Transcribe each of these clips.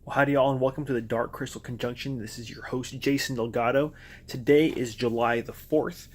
Well, howdy y'all, and welcome to the Dark Crystal Conjunction. This is your host, Jason Delgado. Today is July the 4th,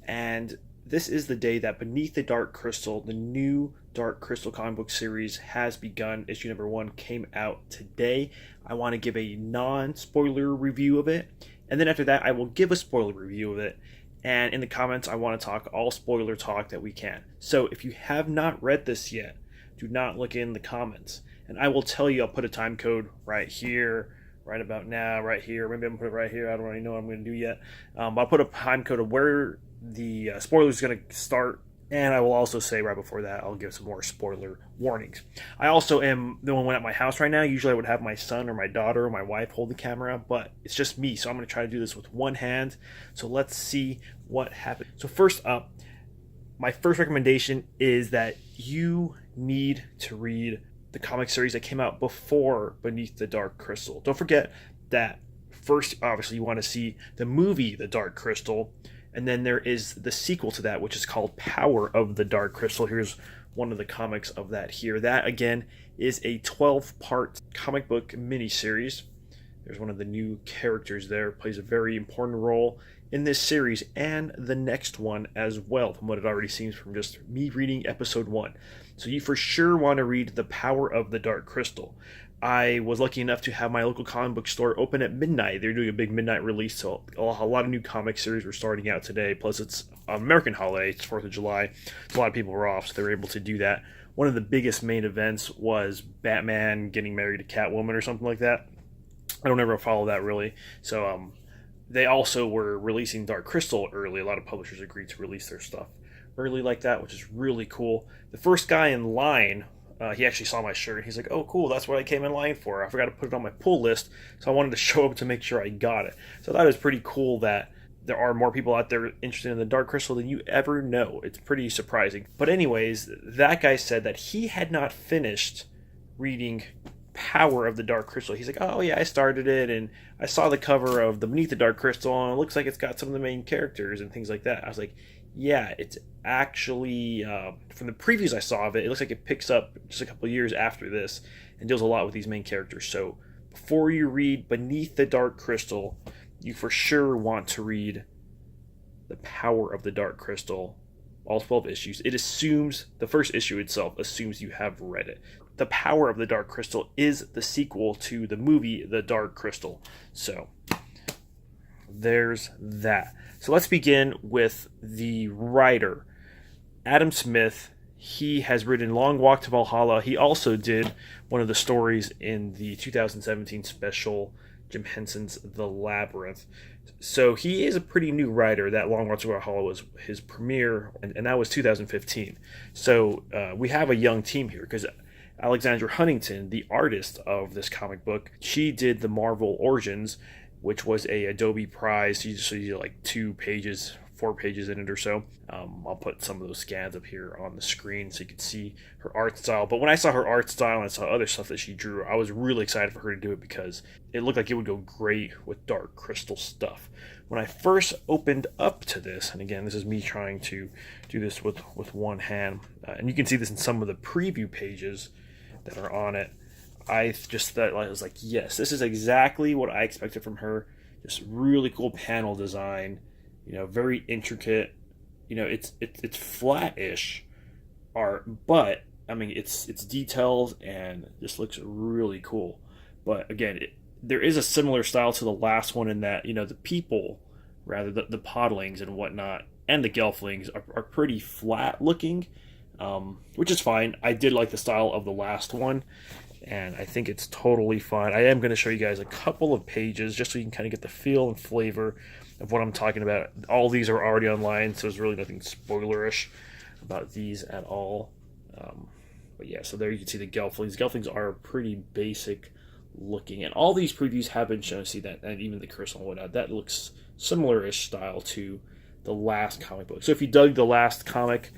and this is the day that Beneath the Dark Crystal, the new Dark Crystal comic book series, has begun. Issue number 1 came out today. I want to give a non-spoiler review of it, and then after that, I will give a spoiler review of it. And in the comments, I want to talk all spoiler talk that we can. So if you have not read this yet, do not look in the comments. And I will tell you, I'll put a time code right here, right about now, right here. Maybe I'm going to put it right here. I don't really know what I'm going to do yet. But I'll put a time code of where the spoiler is going to start. And I will also say right before that, I'll give some more spoiler warnings. I also am the one at my house right now. Usually I would have my son or my daughter or my wife hold the camera, but it's just me. So I'm going to try to do this with one hand. So let's see what happens. So first up, my first recommendation is that you need to read the comic series that came out before Beneath the Dark Crystal. Don't forget that first, obviously, you want to see the movie The Dark Crystal, and then there is the sequel to that, which is called Power of the Dark Crystal. Here's one of the comics of that here. That, again, is a 12-part comic book miniseries. There's one of the new characters there, plays a very important role in this series and the next one as well, from what it already seems from just me reading episode 1. So you for sure want to read The Power of the Dark Crystal. I was lucky enough to have my local comic book store open at midnight. They're doing a big midnight release, so a lot of new comic series were starting out today. Plus, it's an American holiday. It's 4th of July. So a lot of people were off, so they were able to do that. One of the biggest main events was Batman getting married to Catwoman or something like that. I don't ever follow that really. So they also were releasing Dark Crystal early. A lot of publishers agreed to release their stuff early like that, which is really cool. The first guy in line, he actually saw my shirt. He's like, oh, cool, that's what I came in line for. I forgot to put it on my pull list, so I wanted to show up to make sure I got it. So that is pretty cool that there are more people out there interested in the Dark Crystal than you ever know. It's pretty surprising. But anyways, that guy said that he had not finished reading Power of the Dark Crystal. He's like, oh yeah, I started it and I saw the cover of the Beneath the Dark Crystal and it looks like it's got some of the main characters and things like that. I was like, yeah, it's actually from the previews I saw of it, it looks like it picks up just a couple of years after this and deals a lot with these main characters. So before you read Beneath the Dark Crystal, you for sure want to read The Power of the Dark Crystal, all 12 issues. It assumes, the first issue itself assumes you have read it. The Power of the Dark Crystal is the sequel to the movie The Dark Crystal. So there's that. So let's begin with the writer, Adam Smith. He has written Long Walk to Valhalla. He also did one of the stories in the 2017 special, Jim Henson's The Labyrinth. So he is a pretty new writer. That Long Walk to Valhalla was his premiere, and that was 2015. So we have a young team here, because Alexandria Huntington, the artist of this comic book, she did the Marvel Origins, which was a Adobe prize. So you did like 4 pages in it or so. I'll put some of those scans up here on the screen so you can see her art style. But when I saw her art style and I saw other stuff that she drew, I was really excited for her to do it because it looked like it would go great with Dark Crystal stuff. When I first opened up to this, and again, this is me trying to do this with one hand, and you can see this in some of the preview pages that are on it, I just thought, I was like, yes, this is exactly what I expected from her. Just really cool panel design, very intricate. It's flat-ish art, but I mean, it's details and just looks really cool. But again, there is a similar style to the last one in that, the people, rather the podlings and whatnot, and the gelflings are pretty flat looking, which is fine. I did like the style of the last one, and I think it's totally fine. I am going to show you guys a couple of pages just so you can kind of get the feel and flavor of what I'm talking about. All these are already online, so there's really nothing spoilerish about these at all. But yeah, so there you can see the gelflings. Gelflings are pretty basic looking, and all these previews have been shown. See that, and even the crystal and whatnot, that looks similar-ish style to the last comic book. So if you dug the last comic,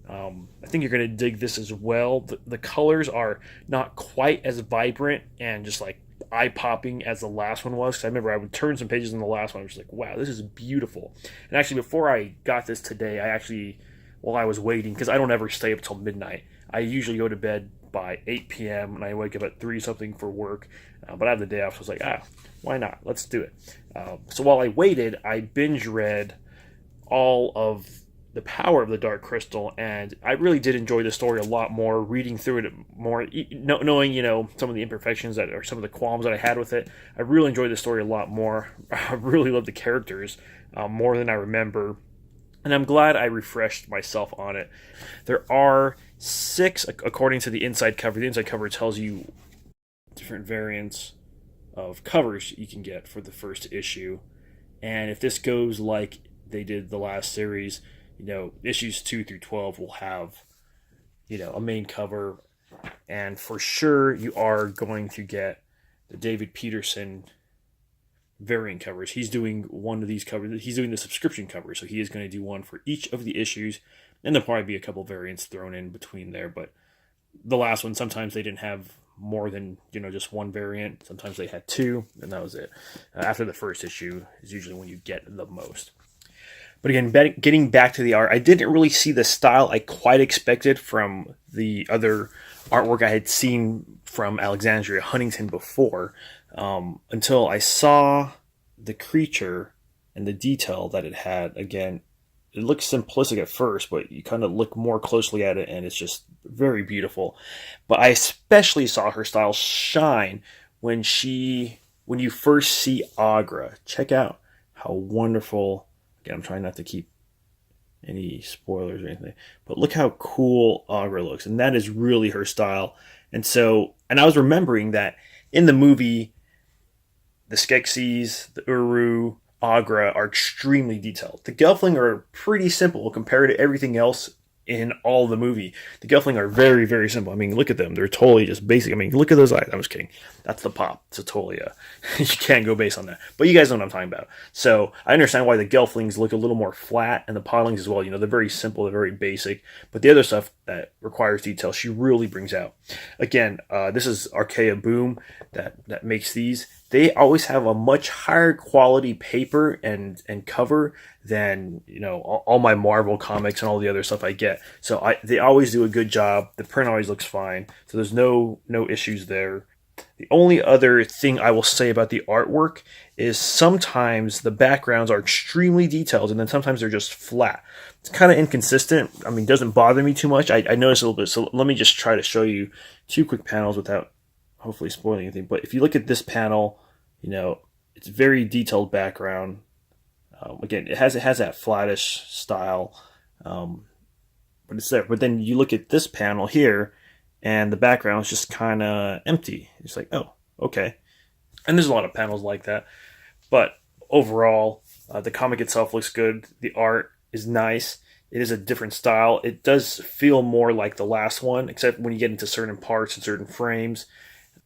I think you're going to dig this as well. The colors are not quite as vibrant and just like eye-popping as the last one was. Because I remember I would turn some pages in the last one. I was just like, wow, this is beautiful. And actually, before I got this today, while I was waiting, because I don't ever stay up till midnight, I usually go to bed by 8 p.m. and I wake up at 3 something for work. But I have the day off, so I was like, why not? Let's do it. So while I waited, I binge read all of the power of the Dark Crystal, and I really did enjoy the story a lot more, reading through it more, knowing, some of the imperfections that or some of the qualms that I had with it. I really enjoyed the story a lot more. I really loved the characters more than I remember, and I'm glad I refreshed myself on it. There are 6, according to the inside cover. The inside cover tells you different variants of covers you can get for the first issue, and if this goes like they did the last series, issues 2 through 12 will have, a main cover, and for sure you are going to get the David Peterson variant covers. He's doing one of these covers. He's doing the subscription cover, so he is going to do one for each of the issues, and there'll probably be a couple variants thrown in between there, but the last one, sometimes they didn't have more than, just one variant. Sometimes they had 2, and that was it. After the first issue is usually when you get the most. But again, getting back to the art, I didn't really see the style I quite expected from the other artwork I had seen from Alexandria Huntington before, until I saw the creature and the detail that it had. Again, it looks simplistic at first, but you kind of look more closely at it, and it's just very beautiful. But I especially saw her style shine when you first see Agra. Check out how wonderful. Again, I'm trying not to keep any spoilers or anything, but look how cool Agra looks, and that is really her style. And I was remembering that in the movie, the Skeksis, the Uru, Agra are extremely detailed. The Gelfling are pretty simple compared to everything else in all the movie. The Gelfling are very, very simple. I mean, look at them. They're totally just basic. I mean, look at those eyes. I'm just kidding. That's the pop. So totally, you can't go base on that. But you guys know what I'm talking about. So I understand why the Gelflings look a little more flat, and the Podlings as well. They're very simple. They're very basic. But the other stuff that requires detail, she really brings out. Again, this is Archaia Boom that makes these. They always have a much higher quality paper and cover than all my Marvel comics and all the other stuff I get. So they always do a good job. The print always looks fine. So there's no issues there. The only other thing I will say about the artwork is sometimes the backgrounds are extremely detailed, and then sometimes they're just flat. It's kind of inconsistent. I mean, it doesn't bother me too much. I notice a little bit. So let me just try to show you 2 quick panels without hopefully spoiling anything. But if you look at this panel, it's very detailed background. Again, it has that flattish style, but it's there. But then you look at this panel here, and the background is just kind of empty. It's like, oh, okay. And there's a lot of panels like that. But overall, the comic itself looks good. The art is nice. It is a different style. It does feel more like the last one, except when you get into certain parts and certain frames.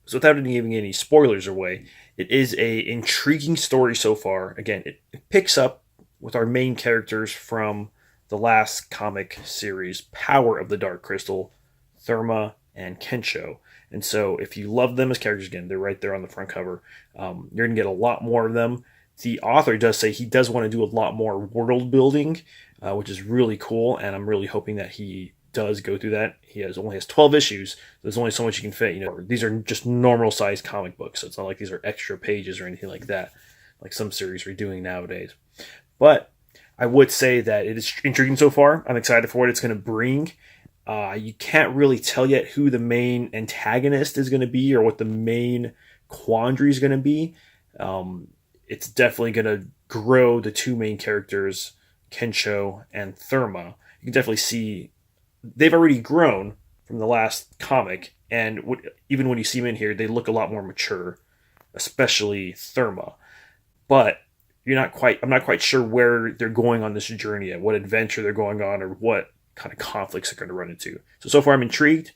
So without giving any spoilers away, it is a intriguing story so far. Again, it picks up with our main characters from the last comic series, Power of the Dark Crystal, Thra and Kensho. And so if you love them as characters, again, they're right there on the front cover. You're going to get a lot more of them. The author does say he does want to do a lot more world building, which is really cool, and I'm really hoping that he does go through that. He only has 12 issues. There's only so much you can fit. These are just normal sized comic books, so it's not like these are extra pages or anything like that, like some series are doing nowadays. But I would say that it is intriguing so far. I'm excited for what it's going to bring. You can't really tell yet who the main antagonist is going to be or what the main quandary is going to be. It's definitely going to grow the 2 main characters, Kensho and Thra. You can definitely see they've already grown from the last comic, and even when you see them in here, they look a lot more mature, especially Thra. But I'm not quite sure where they're going on this journey yet, what adventure they're going on, or what kind of conflicts they're going to run into. So far I'm intrigued.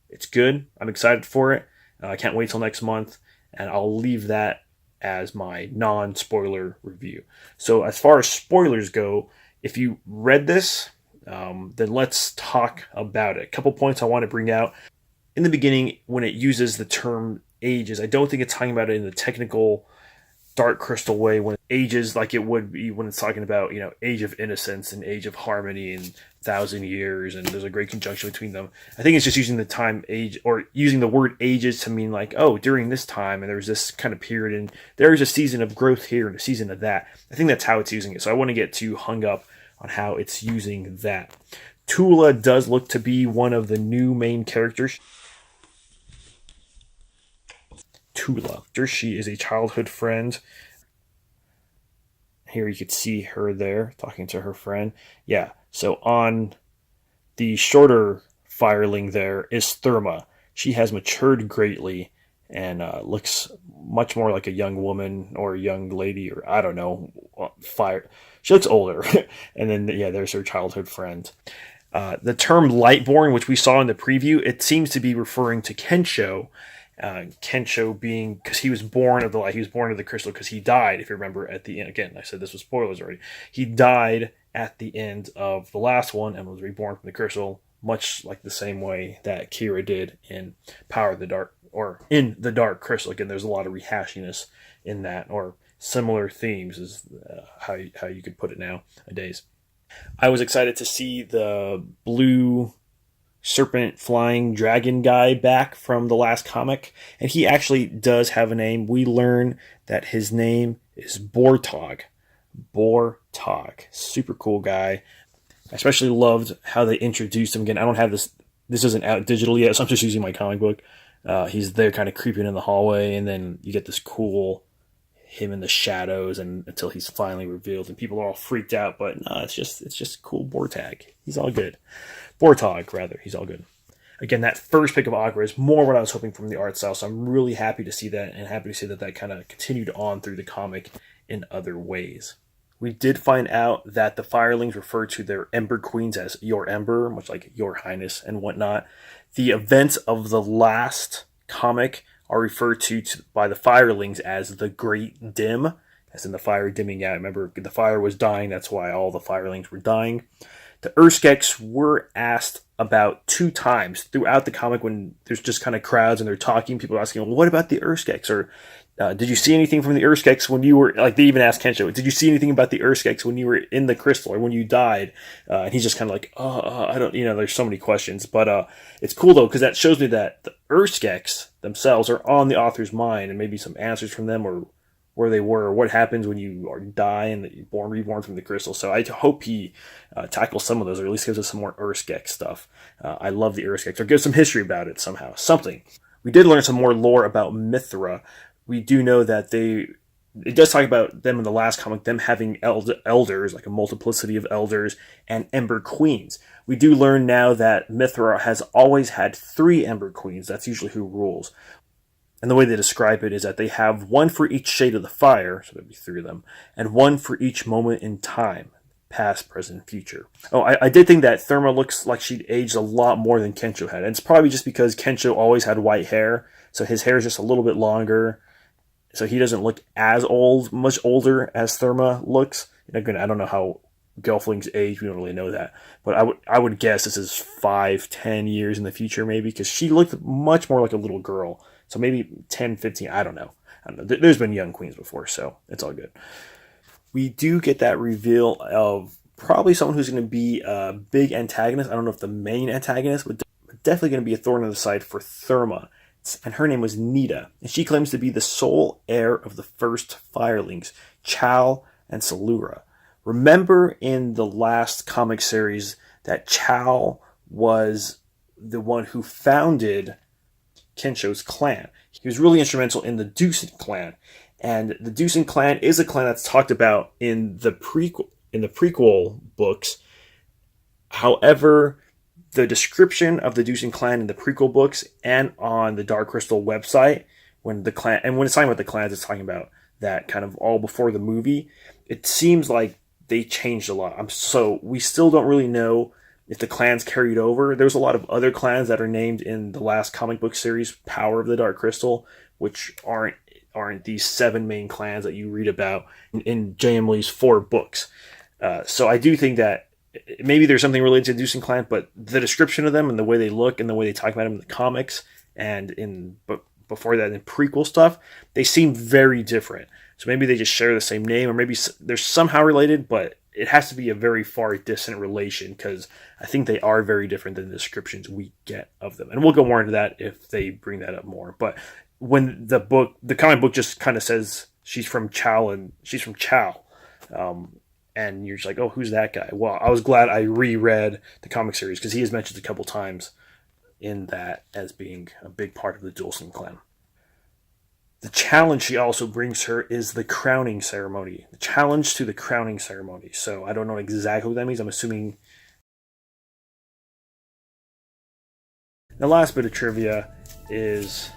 It's good. I'm excited for it. I can't wait till next month, and I'll leave that as my non-spoiler review. So as far as spoilers go, if you read this, then let's talk about it. A couple points I want to bring out. In the beginning, when it uses the term ages, I don't think it's talking about it in the technical Dark Crystal way when it ages like it would be when it's talking about, Age of Innocence and Age of Harmony and 1,000 years, and there's a great conjunction between them. I think it's just using the time age, or using the word ages to mean like, oh, during this time, and there's this kind of period, and there's a season of growth here and a season of that. I think that's how it's using it. So I want to get too hung up on how it's using that. Tula does look to be one of the new main characters. Tula. She is a childhood friend. Here you could see her there talking to her friend. Yeah, so on the shorter fireling there is Thurma. She has matured greatly and looks much more like a young woman or a young lady, or I don't know. She looks older. And then, yeah, there's her childhood friend. The term Lightborn, which we saw in the preview, it seems to be referring to Kensho. Kensho being, because he was born of the light, he was born of the crystal because he died, if you remember, at the end. Again, I said this was spoilers already. He died at the end of the last one and was reborn from the crystal, much like the same way that Kira did in Power of the Dark, or in the Dark Crystal. Again, there's a lot of rehashiness in that, or similar themes is how you could put it nowadays. I was excited to see the blue serpent flying dragon guy back from the last comic, and he actually does have a name. We learn that his name is Bortog. Super cool guy. I especially loved how they introduced him. Again, I don't have this isn't out digital yet, so I'm just using my comic book. He's there kind of creeping in the hallway, and then you get this cool him in the shadows, and until he's finally revealed, and people are all freaked out, but no, it's just cool Bortog. He's all good. Bortog, rather. He's all good. Again, that first pick of Aqua is more what I was hoping from the art style, so I'm really happy to see that, and happy to see that kind of continued on through the comic in other ways. We did find out that the Firelings refer to their Ember Queens as Your Ember, much like Your Highness and whatnot. The events of the last comic are referred to by the Firelings as the Great Dim, as in the fire dimming out. Remember, the fire was dying, that's why all the Firelings were dying. The Urskeks were asked about 2 times throughout the comic when there's just kind of crowds and they're talking. People are asking, well, what about the Urskeks? Or did you see anything from the Urskeks when you were, like they even asked Kensho, did you see anything about the Urskeks when you were in the crystal or when you died? And he's just kind of like, I don't, there's so many questions. But it's cool though, because that shows me that the Urskeks themselves are on the author's mind, and maybe some answers from them, or where they were, what happens when you die and you're reborn from the crystal. So I hope he tackles some of those, or at least gives us some more Urskek stuff. I love the Urskeks, or gives some history about it somehow, something. We did learn some more lore about Mithra. We do know that it does talk about them in the last comic, them having elders, like a multiplicity of elders, and Ember Queens. We do learn now that Mithra has always had 3 Ember Queens. That's usually who rules. And the way they describe it is that they have 1 for each shade of the fire, so there'd be 3 of them, and 1 for each moment in time, past, present, future. Oh, I did think that Thurma looks like she'd aged a lot more than Kensho had. And it's probably just because Kensho always had white hair, so his hair is just a little bit longer, so he doesn't look as old, much older as Thurma looks. And again, I don't know how Gelflings age, we don't really know that. But I would guess this is 5-10 years in the future maybe, because she looked much more like a little girl. So maybe 10, 15, I don't know. There's been young queens before, so it's all good. We do get that reveal of probably someone who's going to be a big antagonist. I don't know if the main antagonist, but definitely going to be a thorn in the side for Thurma. And her name was Nita. And she claims to be the sole heir of the first Firelings, Chal and Salura. Remember in the last comic series that Chal was the one who founded Kensho's clan. He was really instrumental in the Deucent clan, and the Deucent clan is a clan that's talked about in the prequel books. However, the description of the Deucent clan in the prequel books and on the Dark Crystal website, when it's talking about the clans, it's talking about that kind of all before the movie. It seems like they changed a lot. So we still don't really know if the clans carried over. There's a lot of other clans that are named in the last comic book series, Power of the Dark Crystal, which aren't these 7 main clans that you read about in J.M. Lee's 4 books. So I do think that maybe there's something related to the Deucent clan, but the description of them and the way they look and the way they talk about them in the comics and before that in prequel stuff, they seem very different. So maybe they just share the same name, or maybe they're somehow related, but it has to be a very far distant relation, because I think they are very different than the descriptions we get of them. And we'll go more into that if they bring that up more. But when the comic book just kind of says she's from Chow, and you're just like, oh, who's that guy? Well, I was glad I reread the comic series, because he is mentioned a couple times in that as being a big part of the Dulcin clan. The challenge she also brings her is the crowning ceremony. The challenge to the crowning ceremony. So I don't know exactly what that means. I'm assuming. The last bit of trivia is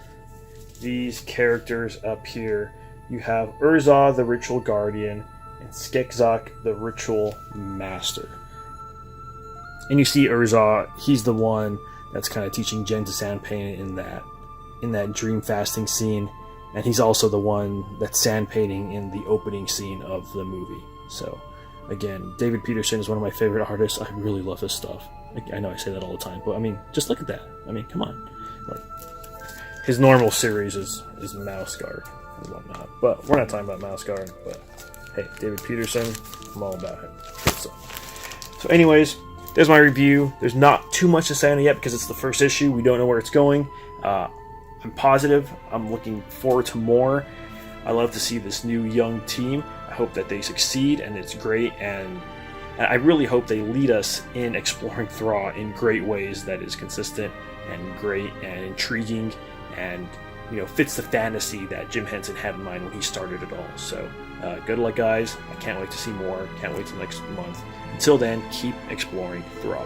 these characters up here. You have Urza, the ritual guardian, and Skekzak, the ritual master. And you see Urza, he's the one that's kind of teaching Jen to sand paint in that dream fasting scene. And he's also the one that's sand painting in the opening scene of the movie. So, again, David Peterson is one of my favorite artists. I really love his stuff. I know I say that all the time, but I mean, just look at that. I mean, come on. Like, his normal series is Mouse Guard and whatnot. But we're not talking about Mouse Guard. But hey, David Peterson, I'm all about him. Good stuff. So, anyways, there's my review. There's not too much to say on it yet because it's the first issue. We don't know where it's going. I'm positive. I'm looking forward to more. I love to see this new young team. I hope that they succeed, and it's great. And I really hope they lead us in exploring Thra in great ways that is consistent and great and intriguing, and fits the fantasy that Jim Henson had in mind when he started it all. So good luck, guys. I can't wait to see more. Can't wait till next month. Until then, keep exploring Thra.